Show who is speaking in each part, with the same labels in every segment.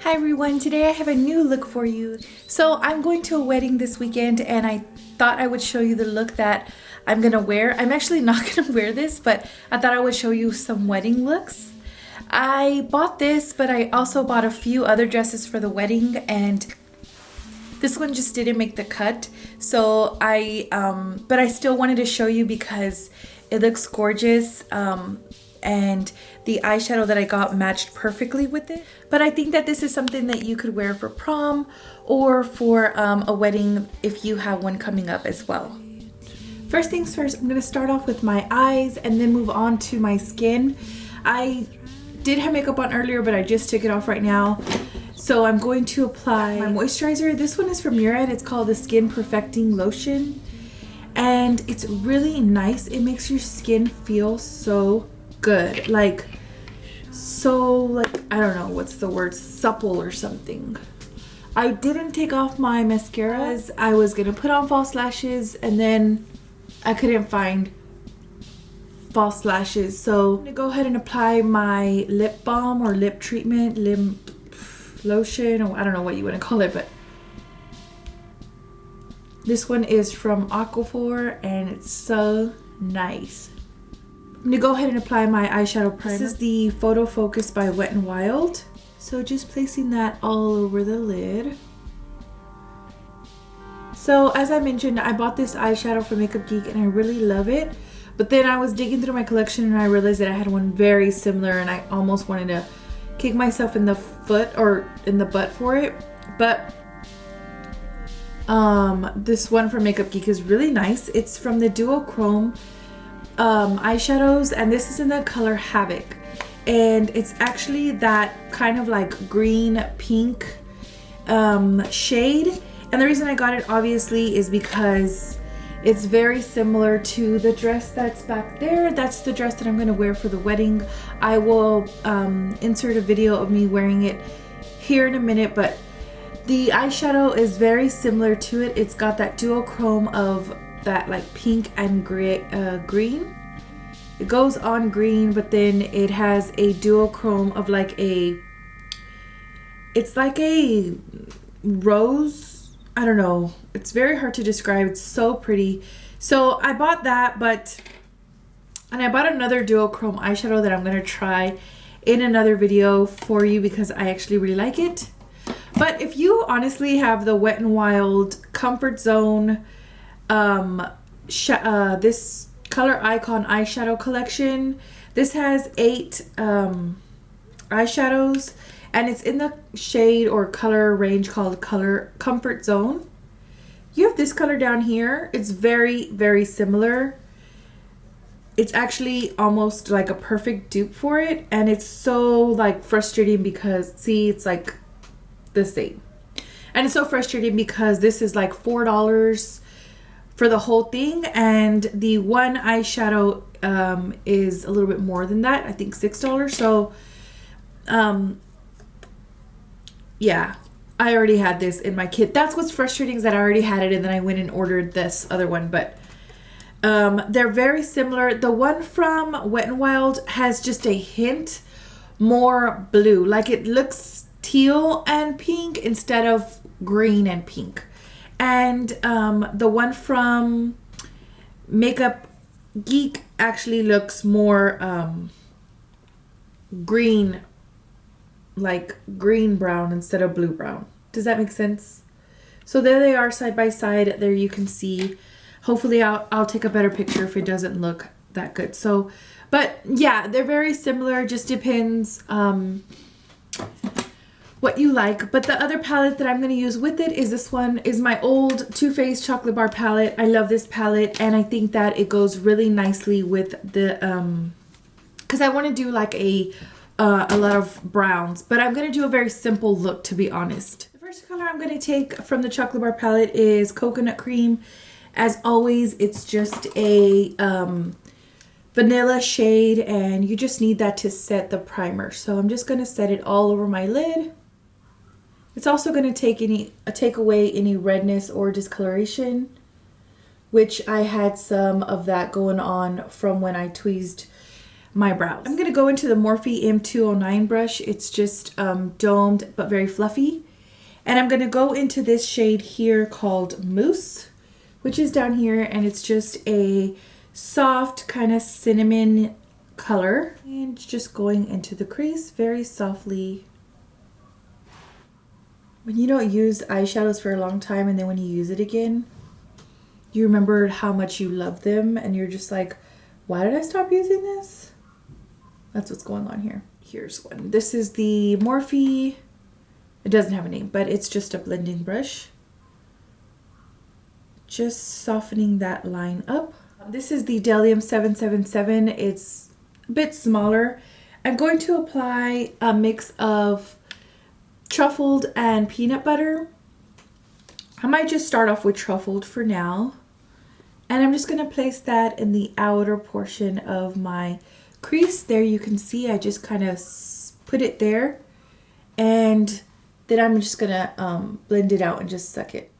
Speaker 1: Hi everyone, today I have a new look for you. So I'm going to a wedding this weekend and I thought I would show you the look that I'm gonna wear. I'm actually not gonna wear this, but I thought I would show you some wedding looks. I bought this, but I also bought a few other dresses for the wedding, and this one just didn't make the cut. So but I still wanted to show you because it looks gorgeous. And the eyeshadow that I got matched perfectly with it. But I think that this is something that you could wear for prom or for a wedding if you have one coming up as well. First things first, I'm going to start off with my eyes and then move on to my skin. I did have makeup on earlier, but I just took it off right now. So I'm going to apply my moisturizer. This one is from Murad. It's called the Skin Perfecting Lotion. And it's really nice. It makes your skin feel so good, like I don't know what's the word, supple or something. I didn't take off my mascara as I was gonna put on false lashes, and then I couldn't find false lashes, so I'm gonna go ahead and apply my lip balm or lip treatment, lip lotion, or I don't know what you want to call it, but this one is from Aquaphor and it's so nice. I'm gonna go ahead and apply my eyeshadow primer. This is the Photo Focus by Wet n Wild. So just placing that all over the lid. So as I mentioned, I bought this eyeshadow from Makeup Geek and I really love it. But then I was digging through my collection and I realized that I had one very similar and I almost wanted to kick myself in the foot or in the butt for it. But this one from Makeup Geek is really nice. It's from the Duochrome eyeshadows, and this is in the color Havoc, and it's actually that kind of like green pink shade. And the reason I got it obviously is because it's very similar to the dress that's back there. That's the dress that I'm going to wear for the wedding. I will insert a video of me wearing it here in a minute, but the eyeshadow is very similar to it. It's got that duochrome of that like pink and green. It goes on green, but then it has a duochrome of like it's like a rose. I don't know. It's very hard to describe. It's so pretty. So I bought that, and I bought another duochrome eyeshadow that I'm gonna try in another video for you because I actually really like it. But if you honestly have the Wet n Wild Comfort Zone this Color Icon eyeshadow collection, this has 8 eyeshadows and it's in the shade or color range called Color Comfort Zone. You have this color down here. It's very, very similar. It's actually almost like a perfect dupe for it, and it's so like frustrating because see, it's like the same. And it's so frustrating because this is like $4 for the whole thing, and the one eyeshadow is a little bit more than that. I think $6. So yeah, I already had this in my kit. That's what's frustrating, is that I already had it and then I went and ordered this other one. But they're very similar. The one from Wet n Wild has just a hint more blue, like it looks teal and pink instead of green and pink. And the one from Makeup Geek actually looks more green, like green brown instead of blue brown. Does that make sense? So there they are side by side. There you can see. Hopefully I'll take a better picture if it doesn't look that good. So, but yeah, they're very similar. Just depends what you like. But the other palette that I'm going to use with it is this one, is my old Too Faced chocolate bar palette. I love this palette, and I think that it goes really nicely with the because I want to do like a lot of browns, but I'm going to do a very simple look, to be honest. The first color I'm going to take from the chocolate bar palette is Coconut Cream. As always, it's just a vanilla shade, and you just need that to set the primer. So I'm just going to set it all over my lid. It's also going to take away any redness or discoloration, which I had some of that going on from when I tweezed my brows. I'm gonna go into the Morphe M209 brush. It's just domed but very fluffy. And I'm gonna go into this shade here called Mousse, which is down here, and it's just a soft kind of cinnamon color. And just going into the crease very softly. When you don't use eyeshadows for a long time and then when you use it again, you remember how much you love them and you're just like, why did I stop using this? That's what's going on here. Here's one. This is the Morphe. It doesn't have a name, but it's just a blending brush. Just softening that line up. This is the Delium 777. It's a bit smaller. I'm going to apply a mix of truffled and peanut butter. I might just start off with truffled for now. And I'm just going to place that in the outer portion of my crease. There you can see I just kind of put it there. And then I'm just going to blend it out and just suck it.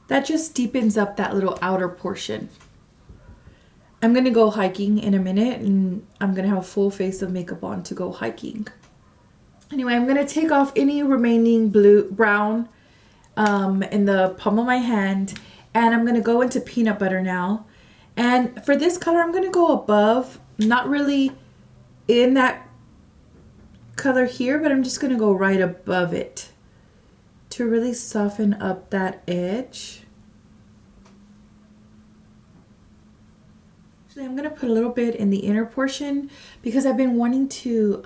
Speaker 1: That just deepens up that little outer portion. I'm going to go hiking in a minute and I'm going to have a full face of makeup on to go hiking. Anyway, I'm going to take off any remaining brown in the palm of my hand. And I'm going to go into peanut butter now. And for this color, I'm going to go above. Not really in that color here, but I'm just going to go right above it to really soften up that edge. Actually, I'm going to put a little bit in the inner portion because I've been wanting to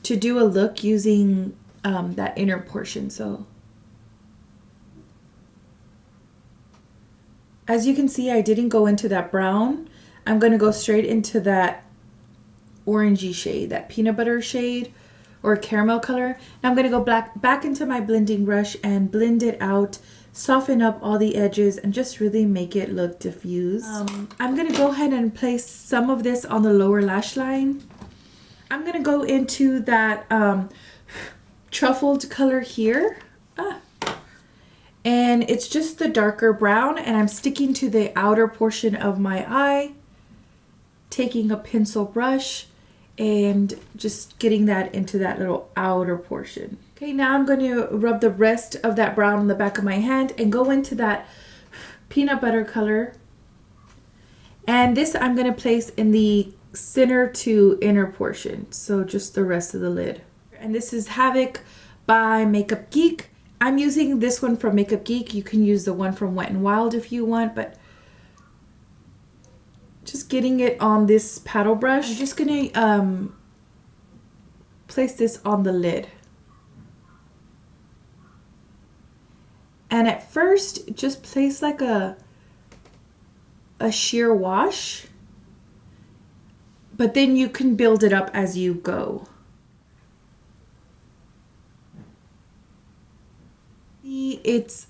Speaker 1: do a look using that inner portion. So as you can see, I didn't go into that brown. I'm going to go straight into that orangey shade, that peanut butter shade or caramel color. Now I'm going to go back into my blending brush and blend it out, soften up all the edges and just really make it look diffused. I'm going to go ahead and place some of this on the lower lash line. I'm going to go into that truffled color here. And it's just the darker brown, and I'm sticking to the outer portion of my eye, taking a pencil brush and just getting that into that little outer portion. Okay, now I'm going to rub the rest of that brown on the back of my hand and go into that peanut butter color. And this I'm going to place in the center to inner portion, so just the rest of the lid. And this is Havoc by Makeup Geek. I'm using this one from Makeup Geek. You can use the one from Wet n Wild if you want, but just getting it on this paddle brush. I'm just gonna place this on the lid. And at first, just place like a sheer wash, but then you can build it up as you go. It's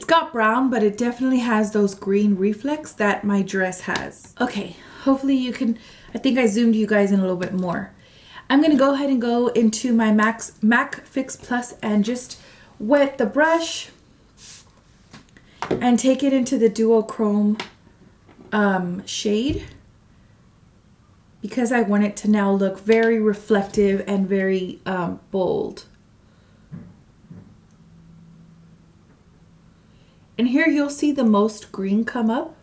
Speaker 1: got brown, but it definitely has those green reflex that my dress has. Okay, hopefully you can, I think I zoomed you guys in a little bit more. I'm gonna go ahead and go into my MAC Fix Plus and just wet the brush and take it into the duochrome shade because I want it to now look very reflective and very bold. And here you'll see the most green come up.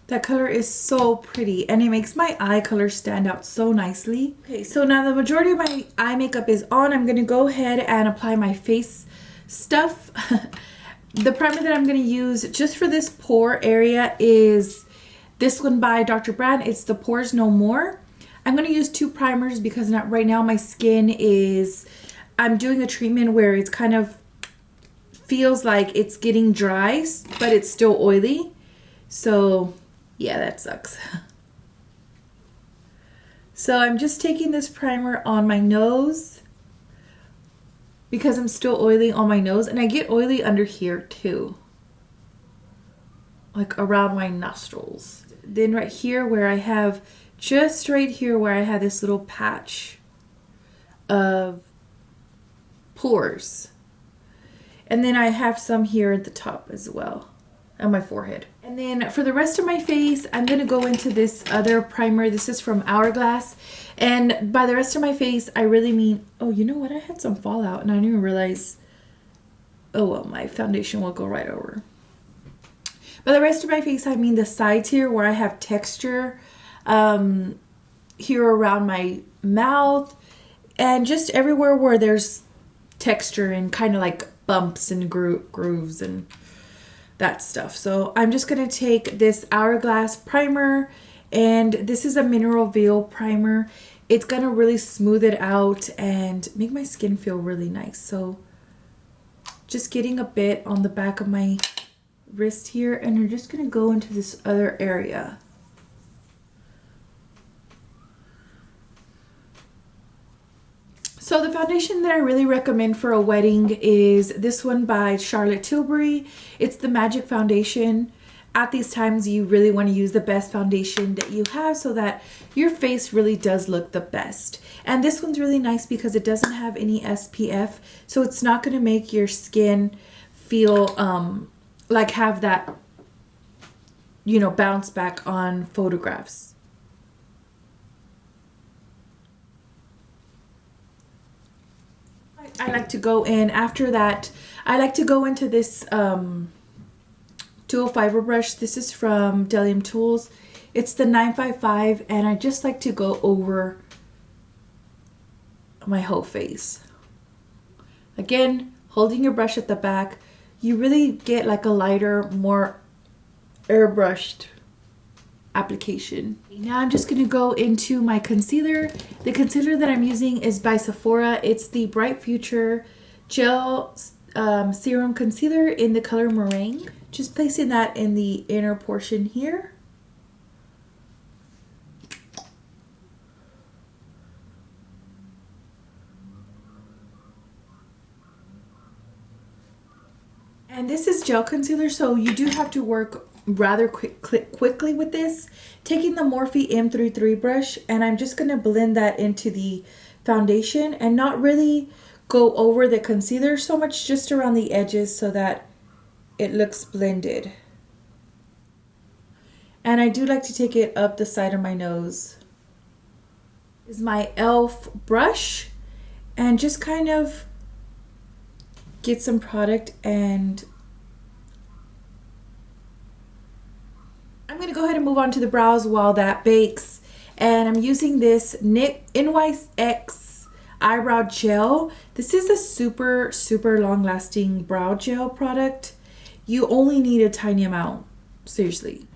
Speaker 1: That color is so pretty and it makes my eye color stand out so nicely. Okay, so now the majority of my eye makeup is on. I'm going to go ahead and apply my face stuff. The primer that I'm going to use just for this pore area is this one by Dr. Brand. It's the Pores No More. I'm going to use two primers because right now my skin is, I'm doing a treatment where it's kind of feels like it's getting dry, but it's still oily. So yeah, that sucks. So I'm just taking this primer on my nose because I'm still oily on my nose, and I get oily under here too, like around my nostrils. Then right here where I have just right here where I had this little patch of pores. And then I have some here at the top as well, on my forehead. And then for the rest of my face, I'm going to go into this other primer. This is from Hourglass. And by the rest of my face, I really mean, oh, you know what? I had some fallout and I didn't even realize, oh, well, my foundation will go right over. By the rest of my face, I mean the sides here where I have texture, here around my mouth, and just everywhere where there's texture and kind of like bumps and grooves and that stuff. So I'm just going to take this Hourglass primer, and this is a mineral veil primer. It's going to really smooth it out and make my skin feel really nice. So just getting a bit on the back of my wrist here, and I'm just going to go into this other area. So the foundation that I really recommend for a wedding is this one by Charlotte Tilbury. It's the Magic Foundation. At these times, you really want to use the best foundation that you have so that your face really does look the best. And this one's really nice because it doesn't have any SPF, so it's not going to make your skin feel like have that, you know, bounce back on photographs. I like to go in after that. I like to go into this dual fiber brush. This is from Delium Tools. It's the 955, and I just like to go over my whole face. Again, holding your brush at the back, you really get like a lighter, more airbrushed application. Now I'm just going to go into my concealer. The concealer that I'm using is by Sephora. It's the Bright Future Gel Serum Concealer in the color Meringue. Just placing that in the inner portion here. And this is gel concealer, so you do have to work rather quickly with this. Taking the Morphe M33 brush, and I'm just going to blend that into the foundation and not really go over the concealer so much, just around the edges so that it looks blended. And I do like to take it up the side of my nose. This is my e.l.f. brush, and just kind of get some product, and I'm going to go ahead and move on to the brows while that bakes. And I'm using this NYX eyebrow gel. This is a super long lasting brow gel product. You only need a tiny amount, seriously.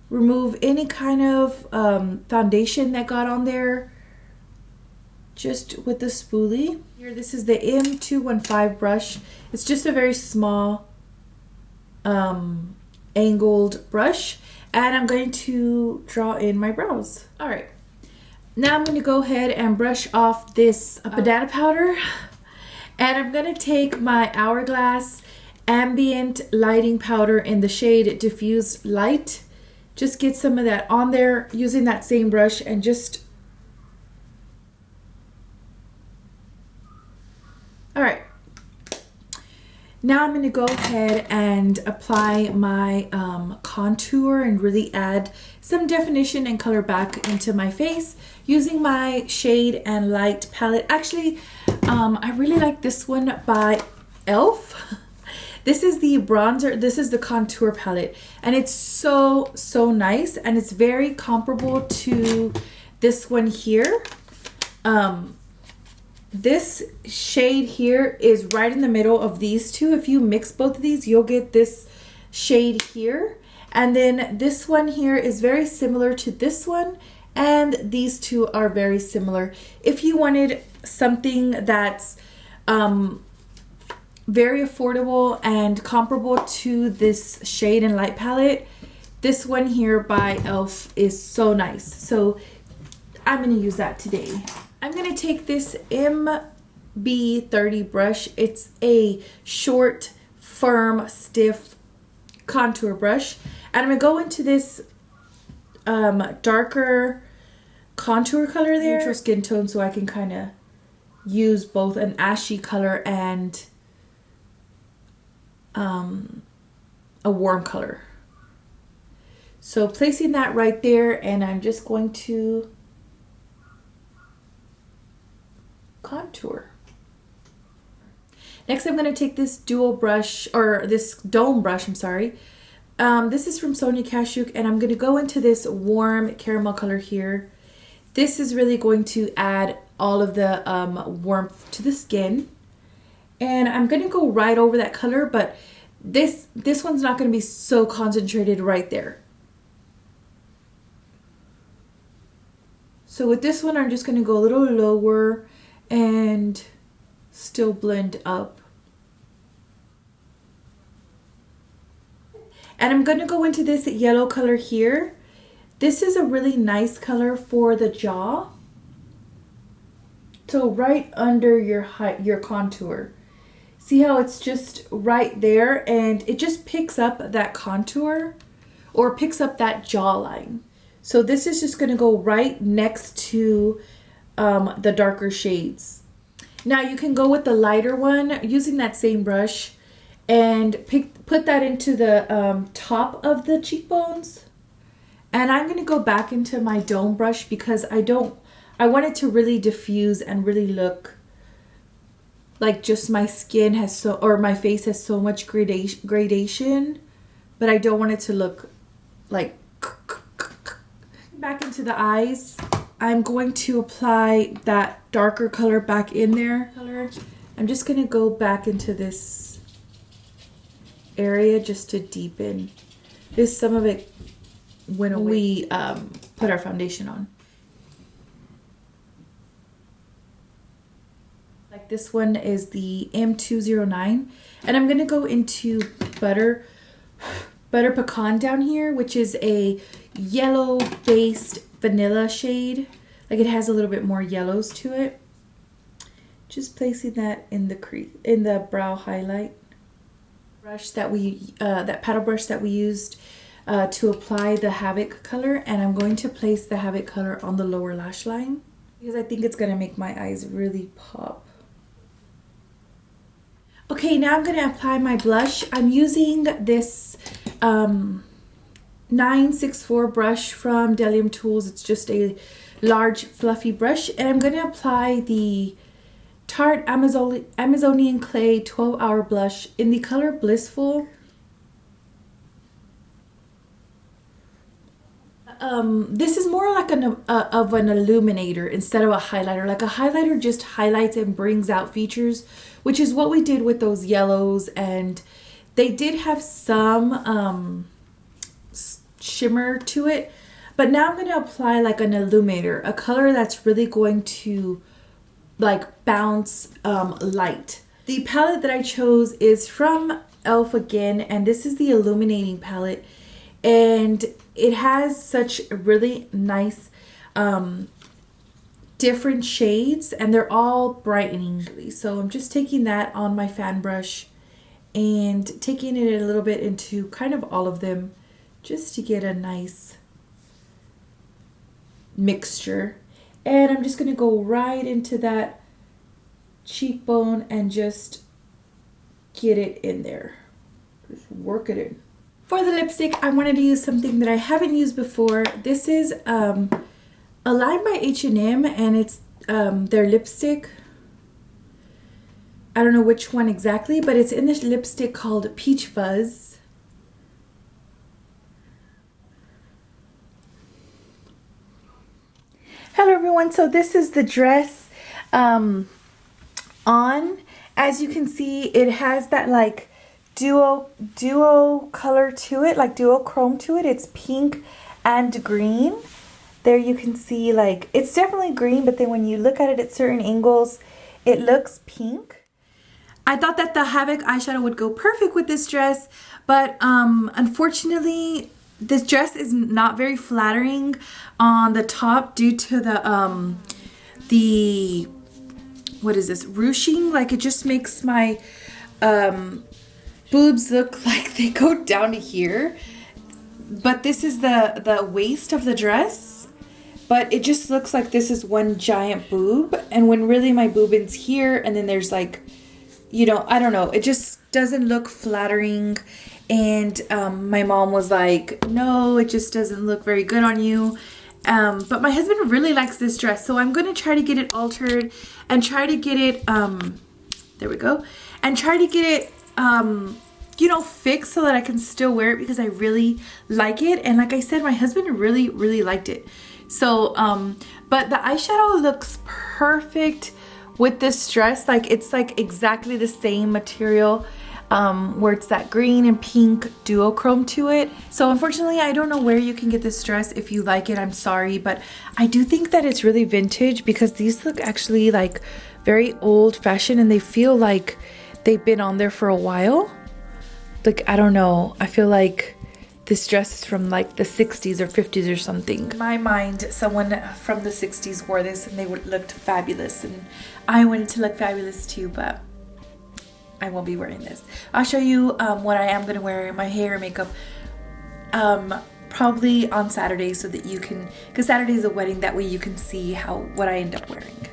Speaker 1: Remove any kind of foundation that got on there just with the spoolie. Here, this is the M215 brush. It's just a very small angled brush, and I'm going to draw in my brows. All right, now I'm going to go ahead and brush off this banana powder, and I'm going to take my Hourglass Ambient Lighting Powder in the shade Diffuse Light. Just get some of that on there using that same brush, and just all right. Now I'm going to go ahead and apply my contour and really add some definition and color back into my face using my Shade and Light palette. Actually, I really like this one by e.l.f. This is the bronzer, this is the contour palette, and it's so nice, and it's very comparable to this one here. This shade here is right in the middle of these two. If you mix both of these, you'll get this shade here. And then this one here is very similar to this one, and these two are very similar. If you wanted something that's very affordable and comparable to this Shade and Light palette, this one here by e.l.f. is so nice. So I'm going to use that today. I'm going to take this MB30 brush. It's a short, firm, stiff contour brush. And I'm going to go into this darker contour color there. Neutral skin tone, so I can kind of use both an ashy color and a warm color. So placing that right there, and I'm just going to contour. Next, I'm going to take this dual brush, or this dome brush, I'm sorry. This is from Sonia Kashuk, and I'm going to go into this warm caramel color here. This is really going to add all of the warmth to the skin. And I'm going to go right over that color, but this one's not going to be so concentrated right there. So with this one, I'm just going to go a little lower and still blend up. And I'm going to go into this yellow color here. This is a really nice color for the jaw. So right under your contour. See how it's just right there, and it just picks up that contour or picks up that jawline. So this is just going to go right next to the darker shades. Now you can go with the lighter one using that same brush and put that into the top of the cheekbones. And I'm going to go back into my dome brush because I want it to really diffuse and really look like just my skin has my face has so much gradation, but I don't want it to look like. Back into the eyes, I'm going to apply that darker color back in there. I'm just going to go back into this area just to deepen. Some of it went away when we put our foundation on. Like this one is the M209, and I'm going to go into Butter Pecan down here, which is a yellow based vanilla shade. Like it has a little bit more yellows to it. Just placing that in the brow highlight. Brush that that paddle brush that we used to apply the Havoc color, and I'm going to place the Havoc color on the lower lash line because I think it's going to make my eyes really pop. Okay, now I'm going to apply my blush. I'm using this 964 brush from Delium Tools. It's just a large fluffy brush, and I'm going to apply the Tarte Amazonian Clay 12-Hour Blush in the color Blissful. This is more like of an illuminator instead of a highlighter. Like a highlighter just highlights and brings out features, which is what we did with those yellows, and they did have some shimmer to it. But now I'm going to apply like an illuminator, a color that's really going to like bounce light. The palette that I chose is from e.l.f. again, and this is the illuminating palette, and it has such really nice different shades, and they're all brightening. So I'm just taking that on my fan brush and taking it a little bit into kind of all of them just to get a nice mixture. And I'm just going to go right into that cheekbone and just get it in there. Just work it in. For the lipstick, I wanted to use something that I haven't used before. This is a line by H&M, and it's their lipstick. I don't know which one exactly, but it's in this lipstick called Peach Fuzz. Hello everyone, so this is the dress on. As you can see, it has that like duo color to it, like duo chrome to it. It's pink and green. There you can see like it's definitely green, but then when you look at it at certain angles, it looks pink. I thought that the Havoc eyeshadow would go perfect with this dress, but unfortunately this dress is not very flattering on the top due to the what is this, ruching. Like it just makes my boobs look like they go down to here. But this is the waist of the dress, but it just looks like this is one giant boob, and when really my boob is here, and then there's like, you know, I don't know, it just doesn't look flattering. And my mom was like, no, it just doesn't look very good on you. But my husband really likes this dress, so I'm going to try to get it altered and try to get it, there we go, and try to get it, you know, fixed so that I can still wear it because I really like it. And like I said, my husband really, really liked it. So, but the eyeshadow looks perfect with this dress. Like, it's like exactly the same material, where it's that green and pink duochrome to it. So unfortunately, I don't know where you can get this dress. If you like it, I'm sorry, but I do think that it's really vintage because these look actually like very old fashioned, and they feel like they've been on there for a while. Like, I don't know, I feel like this dress is from like the 60s or 50s or something. In my mind, someone from the 60s wore this and they looked fabulous, and I wanted to look fabulous too, but I won't be wearing this. I'll show you what I am going to wear, my hair and makeup, probably on Saturday, so that you can, because Saturday is a wedding, that way you can see what I end up wearing.